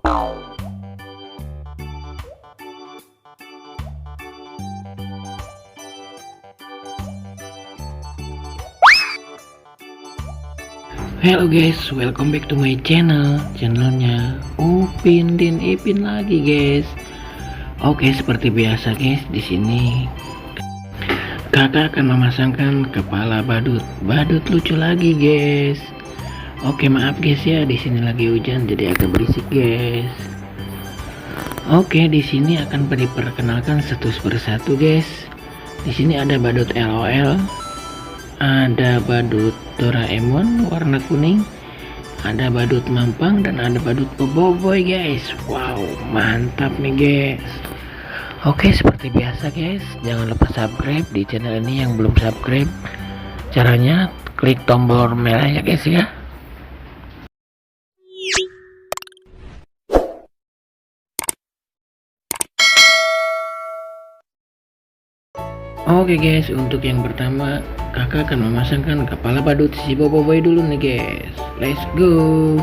Hello guys, welcome back to my channelnya Upin dan Ipin lagi guys. Oke, seperti biasa guys, di sini kakak akan memasangkan kepala badut lucu lagi guys. Oke, maaf guys ya, di sini lagi hujan jadi agak berisik guys. Oke, di sini akan diperkenalkan satu persatu guys. Di sini ada badut LOL, ada badut Doraemon warna kuning, ada badut Mampang, dan ada badut Boboiboy guys. Wow, mantap nih guys. Oke, seperti biasa guys, jangan lupa subscribe di channel ini yang belum subscribe. Caranya klik tombol merah ya guys ya. Oke guys, untuk yang pertama kakak akan memasangkan kepala badut si Boboiboy dulu nih guys. Let's go.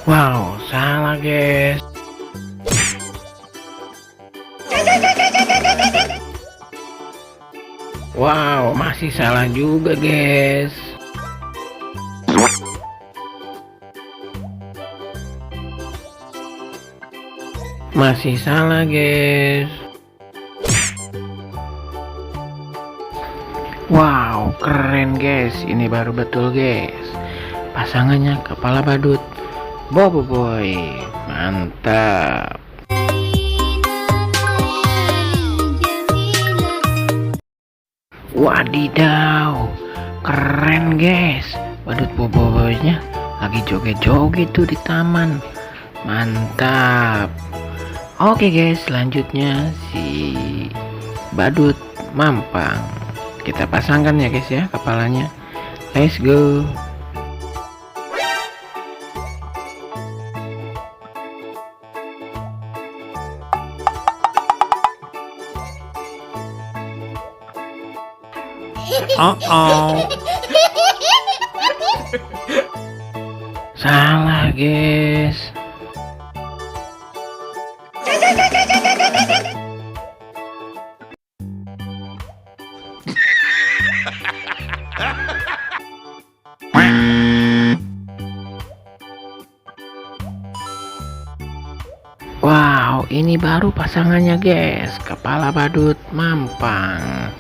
Wow, salah guys. Wow, masih salah juga guys. Masih salah guys. Wow, keren guys. Ini baru betul guys. Pasangannya kepala badut Boboiboy. Mantap. Wadidaw, keren guys. Badut Boboiboynya lagi joget-joget tuh di taman. Mantap. Oke guys, selanjutnya si badut Mampang kita pasangkan ya guys ya kepalanya. Let's go. Salah guys. Wow, ini baru pasangannya guys, kepala badut Mampang.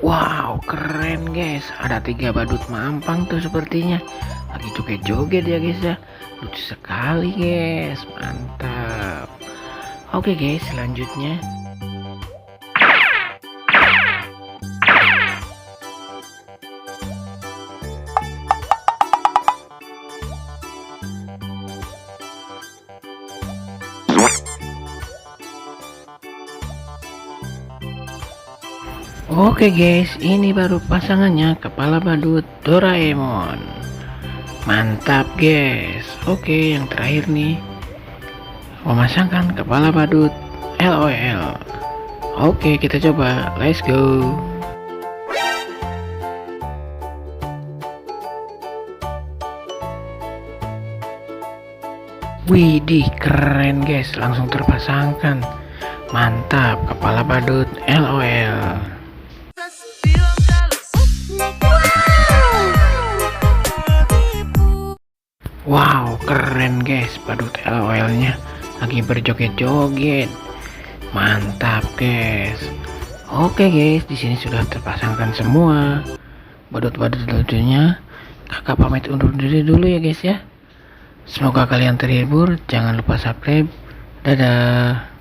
Wow, keren guys. Ada 3 badut Mampang tuh sepertinya lagi joget-joget ya guys ya. Lucu sekali guys, mantap. Oke guys, selanjutnya oke guys, ini baru pasangannya kepala badut Doraemon. Mantap guys. Oke, yang terakhir nih memasangkan kepala badut LOL. Oke, kita coba. Let's go. Widih, keren guys, langsung terpasangkan. Mantap, kepala badut LOL. Wow, keren guys, badut LOL-nya lagi berjoget-joget. Mantap guys. Oke guys, di sini sudah terpasangkan semua badut-badut lucunya. Kakak pamit undur diri dulu ya guys ya. Semoga kalian terhibur. Jangan lupa subscribe. Dadah.